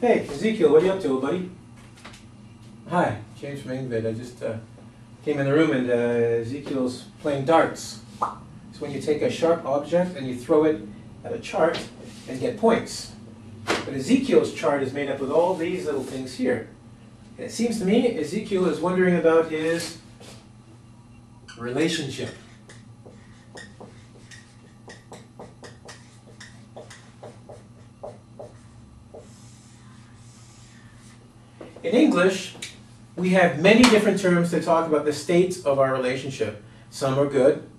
Hey, Ezekiel, what are you up to, buddy? Hi, James from Engvid. I just came in the room and Ezekiel's playing darts. It's when you take a sharp object and you throw it at a chart and get points. But Ezekiel's chart is made up with all these little things here. And it seems to me Ezekiel is wondering about his relationship. In English, we have many different terms to talk about the state of our relationship. Some are good,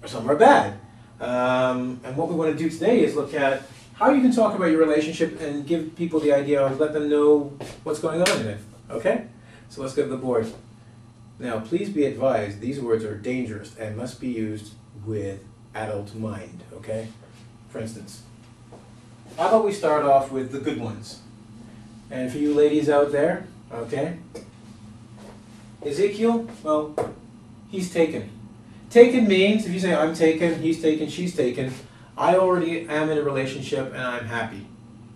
or some are bad. And what we want to do today is look at how you can talk about your relationship and give people the idea of let them know what's going on in it. Okay? So let's go to the board. Now, please be advised, these words are dangerous and must be used with adult mind. Okay? For instance, how about we start off with the good ones? And for you ladies out there, okay? Ezekiel, well, he's taken. Taken means, if you say I'm taken, he's taken, she's taken, I already am in a relationship and I'm happy.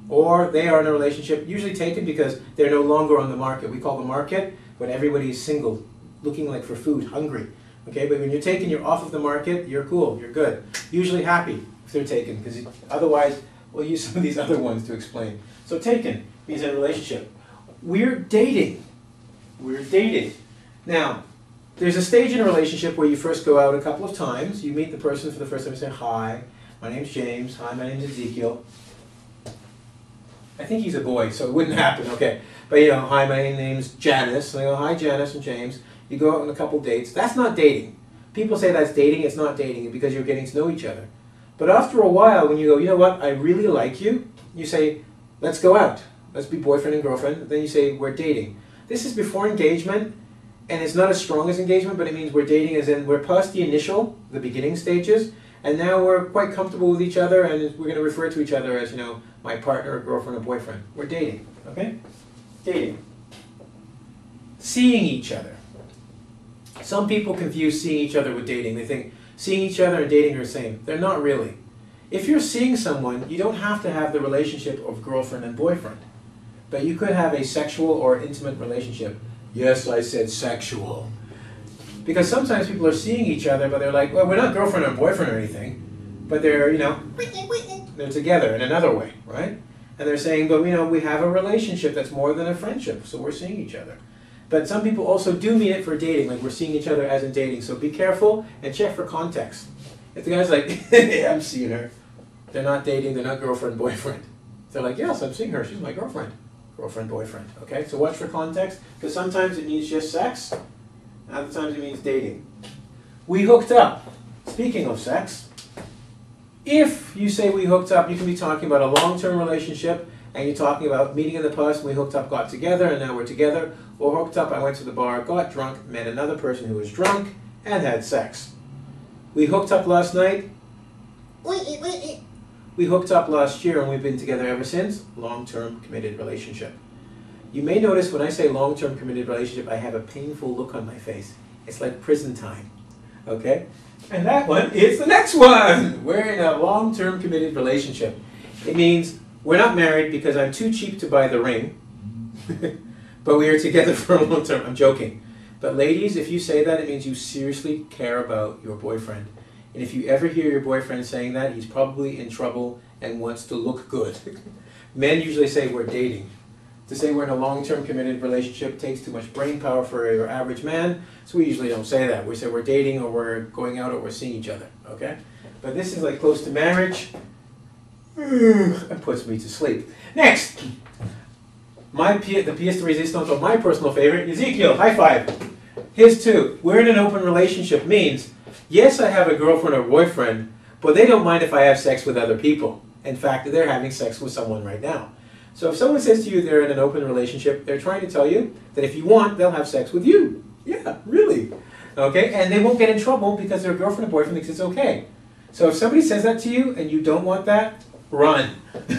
Or they are in a relationship, usually taken because they're no longer on the market. We call the market when everybody is single, looking like for food, hungry. Okay, but when you're taken, you're off of the market, you're cool, you're good. Usually happy if they're taken, because otherwise we'll use some of these other ones to explain. So taken means in a relationship. We're dating. We're dating. Now, there's a stage in a relationship where you first go out a couple of times. You meet the person for the first time and say, hi, my name's James. Hi, my name's Ezekiel. I think he's a boy, so it wouldn't happen, okay. But you know, hi, my name's Janice. And I go, hi, Janice and James. You go out on a couple dates. That's not dating. People say that's dating. It's not dating because you're getting to know each other. But after a while, when you go, you know what, I really like you, you say, let's go out. Let's be boyfriend and girlfriend. Then you say, we're dating. This is before engagement, and it's not as strong as engagement, but it means we're dating as in we're past the initial, the beginning stages, and now we're quite comfortable with each other, and we're going to refer to each other as, you know, my partner, or girlfriend, or boyfriend. We're dating, okay? Dating. Seeing each other. Some people confuse seeing each other with dating. They think seeing each other and dating are the same. They're not really. If you're seeing someone, you don't have to have the relationship of girlfriend and boyfriend. But you could have a sexual or intimate relationship. Yes, I said sexual. Because sometimes people are seeing each other, but they're like, well, we're not girlfriend or boyfriend or anything. But they're, you know, they're together in another way, right? And they're saying, but, you know, we have a relationship that's more than a friendship, so we're seeing each other. But some people also do mean it for dating, like we're seeing each other as in dating. So be careful and check for context. If the guy's like, yeah, I'm seeing her. They're not dating, they're not girlfriend, boyfriend. They're like, yes, I'm seeing her, she's my girlfriend. Girlfriend, boyfriend, okay? So watch for context, because sometimes it means just sex, and other times it means dating. We hooked up. Speaking of sex, if you say we hooked up, you can be talking about a long-term relationship, and you're talking about meeting in the past, we hooked up, got together, and now we're together. Or hooked up, I went to the bar, got drunk, met another person who was drunk, and had sex. We hooked up last night. We hooked up last year and we've been together ever since. Long-term committed relationship. You may notice when I say long-term committed relationship, I have a painful look on my face. It's like prison time. Okay? And that one is the next one. We're in a long-term committed relationship. It means we're not married because I'm too cheap to buy the ring. But we are together for a long term. I'm joking. But ladies, if you say that, it means you seriously care about your boyfriend. And if you ever hear your boyfriend saying that, he's probably in trouble and wants to look good. Men usually say we're dating. To say we're in a long-term committed relationship takes too much brain power for your average man, so we usually don't say that. We say we're dating or we're going out or we're seeing each other, okay? But this is like close to marriage. It puts me to sleep. Next! The pièce de résistance of my personal favorite, Ezekiel, high five. His too. We're in an open relationship means, yes, I have a girlfriend or boyfriend, but they don't mind if I have sex with other people. In fact, they're having sex with someone right now. So if someone says to you they're in an open relationship, they're trying to tell you that if you want, they'll have sex with you. Yeah, really. Okay? And they won't get in trouble because their girlfriend or boyfriend thinks it's okay. So if somebody says that to you and you don't want that, run.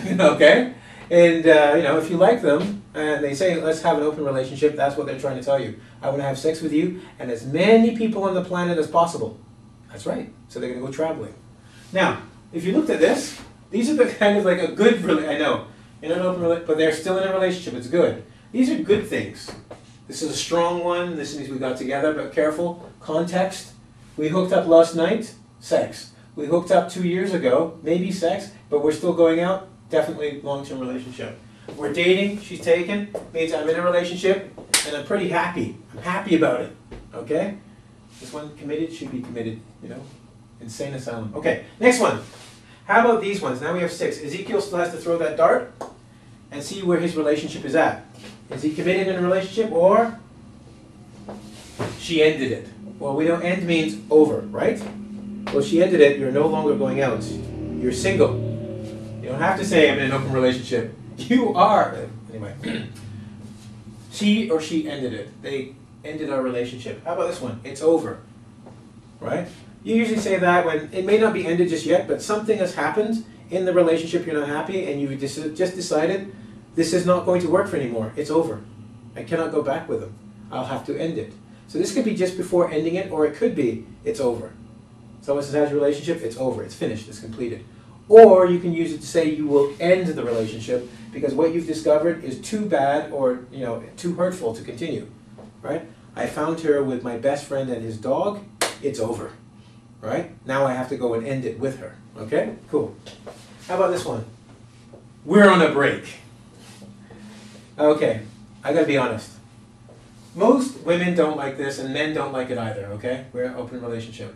Okay? And, you know, if you like them and they say, let's have an open relationship, that's what they're trying to tell you. I want to have sex with you and as many people on the planet as possible. That's right. So they're going to go traveling. Now, if you looked at this, these are the kind of like a good, I know, in an open relationship, but they're still in a relationship. It's good. These are good things. This is a strong one. This means we got together, but careful. Context. We hooked up last night. Sex. We hooked up 2 years ago. Maybe sex, but we're still going out. Definitely long-term relationship. We're dating. She's taken. Means I'm in a relationship, and I'm pretty happy. I'm happy about it. Okay? This one, committed, should be committed. You know? Insane asylum. Okay, next one. How about these ones? Now we have 6. Ezekiel still has to throw that dart and see where his relationship is at. Is he committed in a relationship, or she ended it? Well, we know end means over, right? Well, she ended it. You're no longer going out. You're single. You don't have to say I'm in an open relationship. You are. Anyway. He or she ended it. They ended our relationship. How about this one? It's over. Right? You usually say that when it may not be ended just yet, but something has happened in the relationship, you're not happy, and you just decided this is not going to work for anymore. It's over. I cannot go back with him. I'll have to end it. So this could be just before ending it, or it could be it's over. Someone says, how's your relationship? It's over. It's finished. It's completed. Or you can use it to say you will end the relationship because what you've discovered is too bad or too hurtful to continue. Right? I found her with my best friend and his dog. It's over. Right? Now I have to go and end it with her. Okay? Cool. How about this one? We're on a break. Okay. I gotta be honest. Most women don't like this and men don't like it either, okay? We're in an open relationship.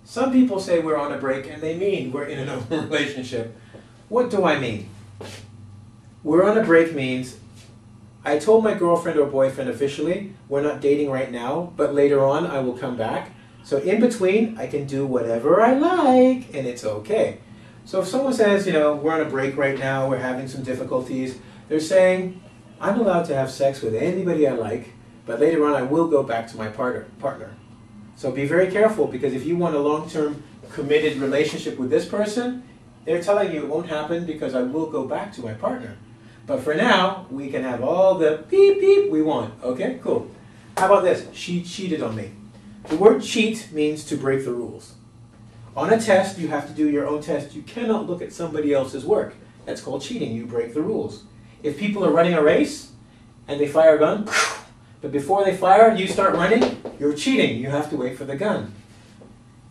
Some people say we're on a break and they mean we're in an open relationship. What do I mean? We're on a break means I told my girlfriend or boyfriend officially we're not dating right now, but later on I will come back. So in between, I can do whatever I like, and it's okay. So if someone says, we're on a break right now, we're having some difficulties, they're saying, I'm allowed to have sex with anybody I like, but later on I will go back to my partner. So be very careful, because if you want a long-term committed relationship with this person, they're telling you it won't happen because I will go back to my partner. But for now, we can have all the beep beep we want. Okay, cool. How about this? She cheated on me. The word cheat means to break the rules. On a test, you have to do your own test. You cannot look at somebody else's work. That's called cheating. You break the rules. If people are running a race and they fire a gun, but before they fire, you start running, you're cheating. You have to wait for the gun.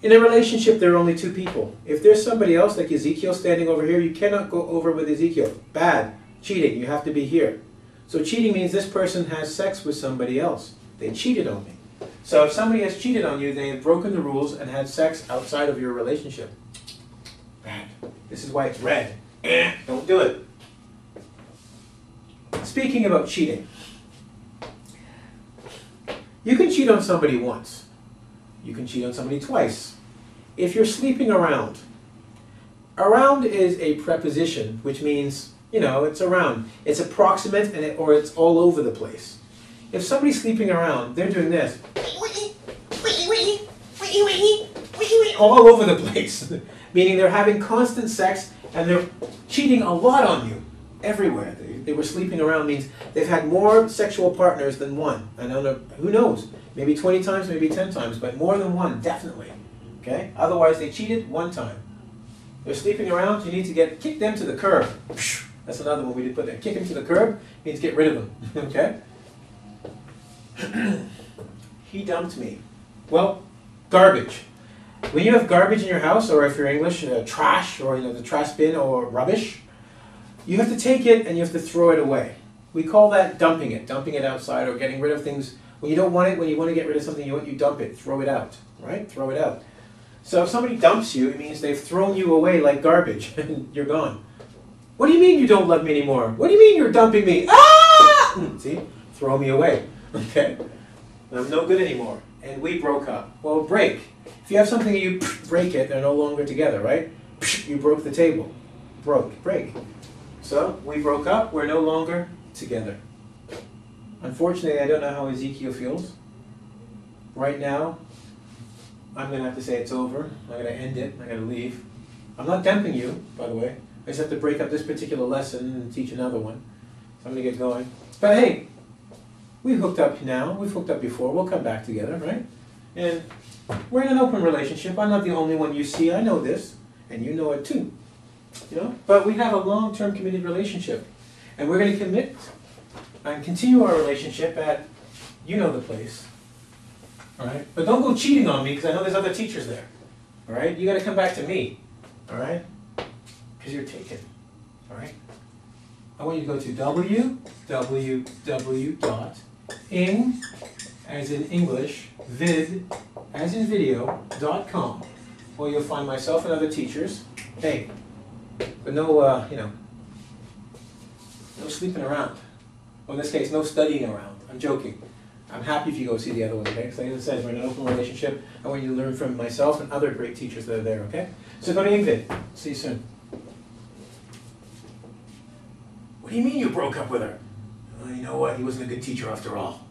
In a relationship, there are only 2 people. If there's somebody else, like Ezekiel standing over here, you cannot go over with Ezekiel. Bad. Cheating. You have to be here. So cheating means this person has sex with somebody else. They cheated on me. So if somebody has cheated on you, they have broken the rules and had sex outside of your relationship. Bad. This is why it's red. Don't do it. Speaking about cheating, you can cheat on somebody once. You can cheat on somebody twice. If you're sleeping around, around is a preposition, which means, it's around. It's approximate or it's all over the place. If somebody's sleeping around, they're doing this. All over the place. Meaning they're having constant sex and they're cheating a lot on you. Everywhere. They were sleeping around means they've had more sexual partners than one. I don't know, who knows? Maybe 20 times, maybe 10 times, but more than one, definitely. Okay? Otherwise, they cheated one time. They're sleeping around, you need to kick them to the curb. That's another one we did put there. Kick them to the curb means get rid of them. Okay? He dumped me. Well, garbage. When you have garbage in your house, or if you're English, trash, or the trash bin, or rubbish, you have to take it and you have to throw it away. We call that dumping it outside, or getting rid of things. When you don't want it, when you want to get rid of something you dump it, throw it out, right? Throw it out. So if somebody dumps you, it means they've thrown you away like garbage, and you're gone. What do you mean you don't love me anymore? What do you mean you're dumping me? Ah! See? Throw me away, okay? I'm no good anymore, and we broke up. Well, break. If you have something and you break it, they're no longer together, right? You broke the table. Break. So, we broke up, we're no longer together. Unfortunately, I don't know how Ezekiel feels. Right now, I'm going to have to say it's over. I'm going to end it. I'm going to leave. I'm not dumping you, by the way. I just have to break up this particular lesson and teach another one. So I'm going to get going. But hey, we hooked up now. We've hooked up before. We'll come back together, right? And we're in an open relationship. I'm not the only one you see. I know this. And you know it too. But we have a long-term committed relationship. And we're going to commit and continue our relationship at, you know the place. All right? But don't go cheating on me because I know there's other teachers there. All right? You got to come back to me. All right? Because you're taken. All right? I want you to go to www.ing, as in English, vid, as in video.com, where you'll find myself and other teachers. Hey, but no, no sleeping around. Well, in this case, no studying around. I'm joking. I'm happy if you go see the other one, okay? Because like I said, we're in an open relationship. I want you to learn from myself and other great teachers that are there, okay? So go to Engvid. See you soon. What do you mean you broke up with her? Well, you know what? He wasn't a good teacher after all.